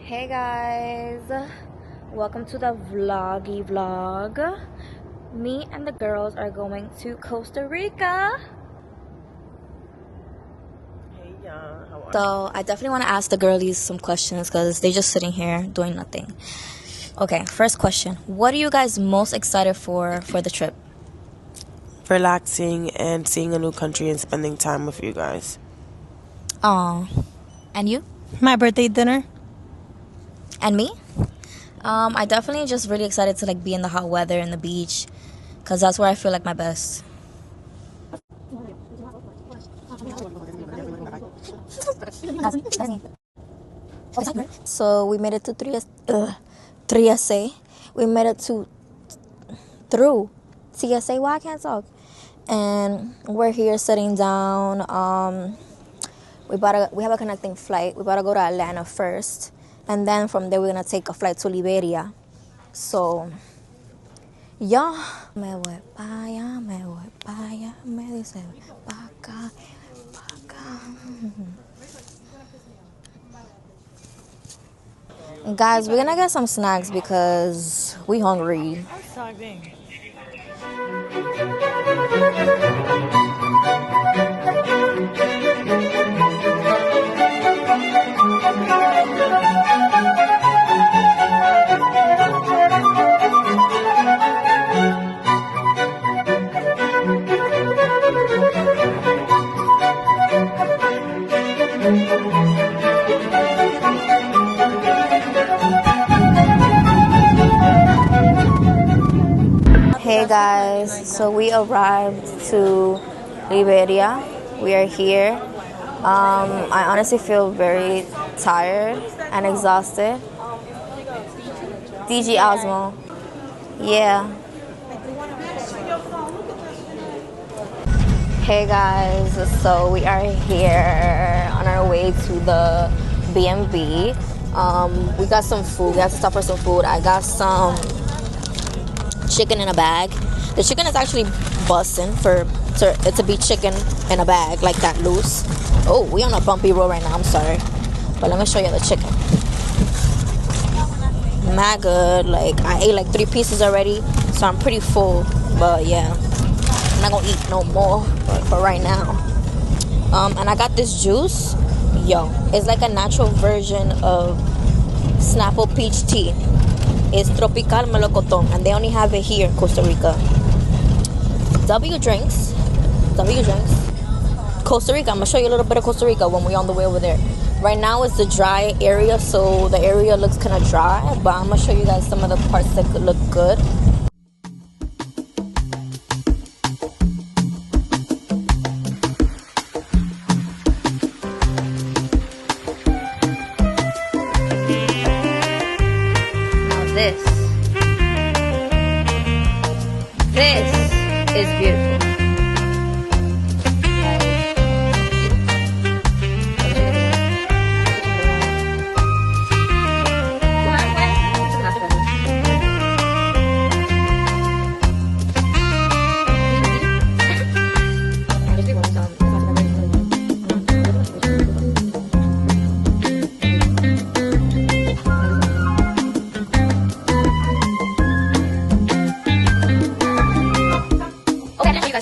Hey guys, welcome to the vloggy vlog. Me and the girls are going to Costa Rica. Hey y'all, how are you? So I definitely want to ask the girlies some questions because they're just sitting here doing nothing. Okay, first question. What are you guys most excited for the trip? Relaxing and seeing a new country and spending time with you guys. Oh, and you? My birthday dinner. And me? I definitely just really excited to be in the hot weather and the beach because that's where I feel like my best. So we made it to 3SA. We made it through TSA. Why I can't talk? And we're here sitting down. We have a connecting flight. We about to go to Atlanta first, and then from there we're gonna take a flight to Liberia. So, yeah. Me voy pa' allá, me voy pa' allá, me dice pa' acá, pa' acá. Guys, we're gonna get some snacks because we hungry. I'm starving. Hey guys, so we arrived to Liberia. We are here. I honestly feel very tired and exhausted. DG Osmo. Yeah. Hey guys, so we are here on our way to the B&B. We got some food. We have to stop for some food. I got some chicken in a bag. The chicken is actually busting for it to be chicken in a bag like that loose. Oh, we on a bumpy road right now. I'm sorry, but let me show you the chicken. Mad good. I ate 3 pieces already, so I'm pretty full. But yeah, I'm not gonna eat no more for right now. And I got this juice. Yo, it's like a natural version of Snapple peach tea. It's tropical melocotón, and they only have it here in Costa Rica. W drinks. Costa Rica. I'm gonna show you a little bit of Costa Rica when we're on the way over there. Right now it's the dry area, so the area looks kind of dry, but I'm gonna show you guys some of the parts that could look good. This is beautiful. Okay.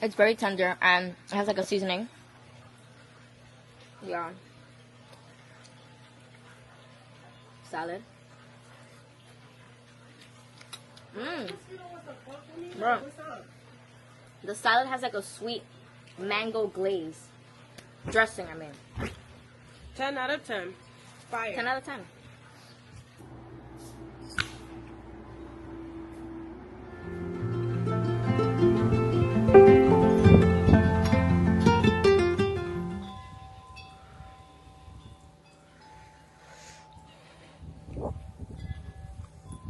It's very tender and it has like a seasoning. Yeah. Salad. Bro. The salad has like a sweet mango glaze. Dressing, I mean. 10 out of 10. Fire. 10 out of 10.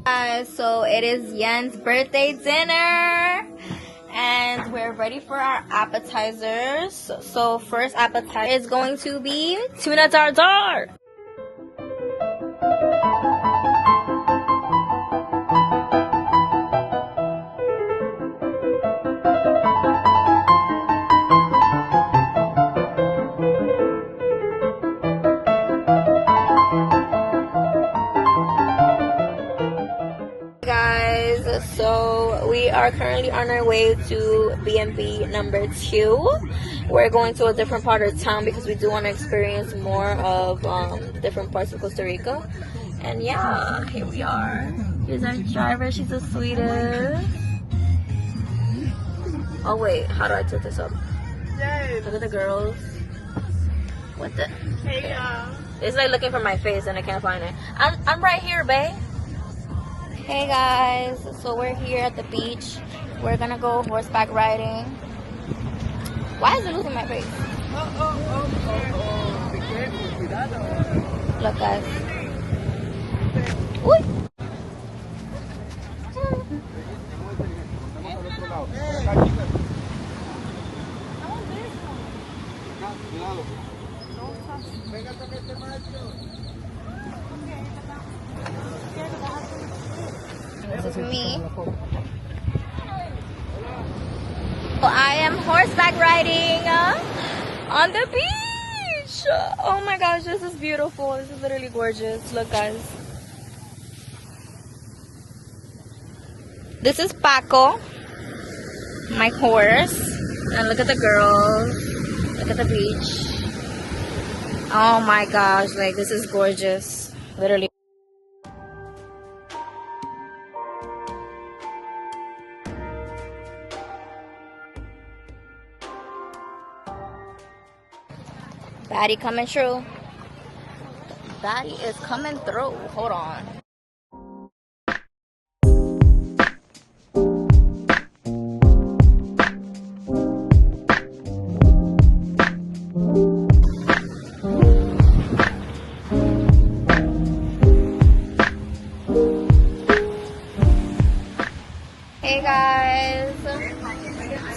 Guys, so it is Yen's birthday dinner and we're ready for our appetizers. So first appetizer is going to be tuna tartare. So we are currently on our way to B&B number 2. We're going to a different part of town because we do want to experience more of different parts of Costa Rica. And yeah, here we are. Here's our driver. She's the sweetest. Oh wait, how do I tilt this up? Look at the girls. What the? Hey y'all. It's like looking for my face and I can't find it. I'm right here, babe. Hey guys, so we're here at the beach. We're gonna go horseback riding. Why is it losing my face? Look guys. Uy. This is me. So I am horseback riding on the beach. Oh my gosh, this is beautiful. This is literally gorgeous. Look guys. This is Paco, my horse. And look at the girls. Look at the beach. Oh my gosh, like this is gorgeous. Literally. Baddie coming through. Baddie is coming through. Hold on. Hey guys.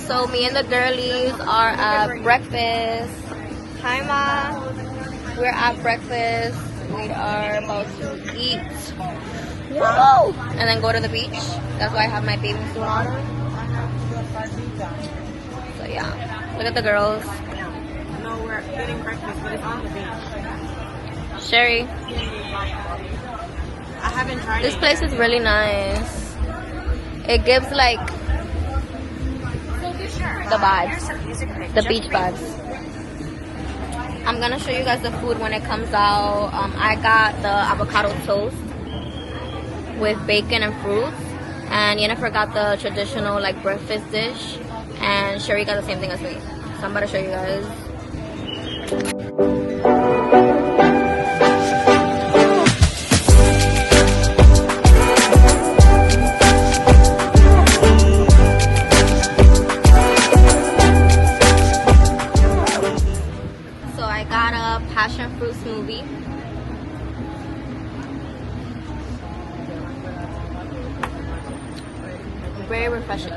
So me and the girlies are at breakfast. Hi Ma, we're at breakfast. We are about to eat. Whoa! And then go to the beach. That's why I have my bathing suit on. So yeah, look at the girls. No, we're getting breakfast, but it's on the beach. Sherry. I haven't tried This place is really nice. It gives like the vibes, the beach vibes. I'm gonna show you guys the food when it comes out. I got the avocado toast with bacon and fruits, and Yennefer got the traditional like breakfast dish, and Sherry got the same thing as me. So I'm about to show you guys. Passion fruit smoothie. Very refreshing.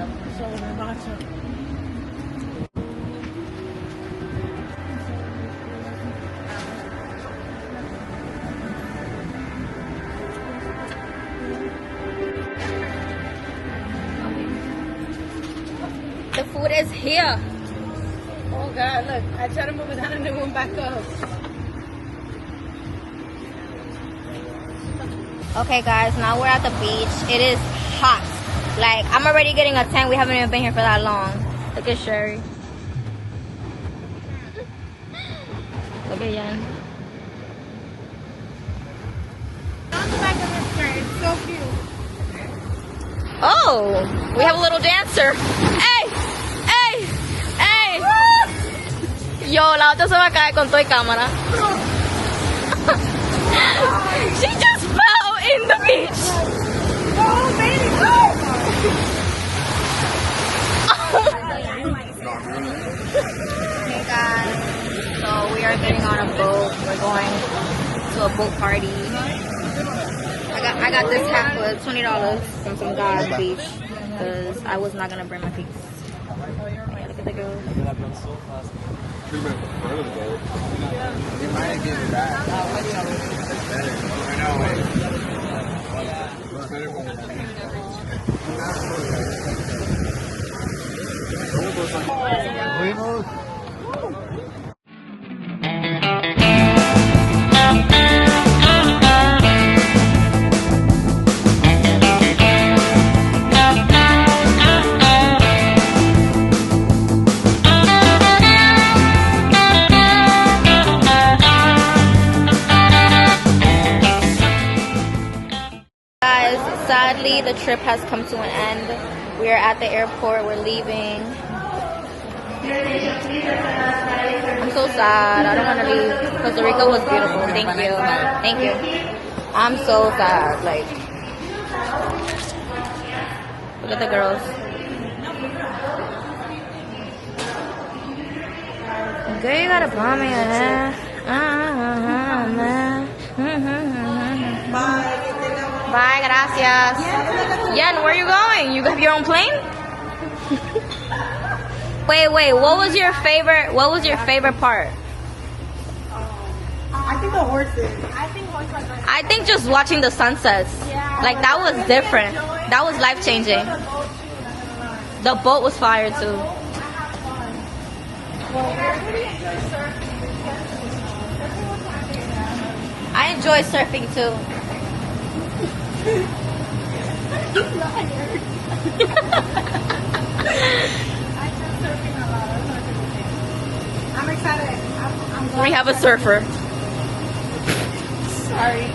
The food is here. Oh God, look. I tried to move it down and it went back up. Okay guys, now we're at the beach. It is hot. Like, I'm already getting a 10. We haven't even been here for that long. Look at Sherry. Look at Yen. On the back of his skirt. It's so cute. Oh, we have a little dancer. Hey, hey, hey. Yo, la otra se va a caer con toda cámara. She just fell in the beach. Oh, baby. Hey guys, so we are getting on a boat. We're going to a boat party. I got this hat for $20 from some guy on the beach because I was not gonna bring my piece. Yeah, look at the girls. You might get it back. Guys, sadly the trip has come to an end. We are at the airport. We're leaving. I'm so sad. I don't want to leave. Costa Rica was beautiful. Thank you. Thank you. I'm so sad. Like, look at the girls. Girl, you gotta bomb me, man. Bye, gracias. Yen, where are you going? You have your own plane? Wait, what was your favorite part? I think the horses. I think just watching the sunsets. Like, that was different. That was life-changing. The boat was fire too. I enjoy surfing too. I'm excited. I'm We have a surfer. sorry.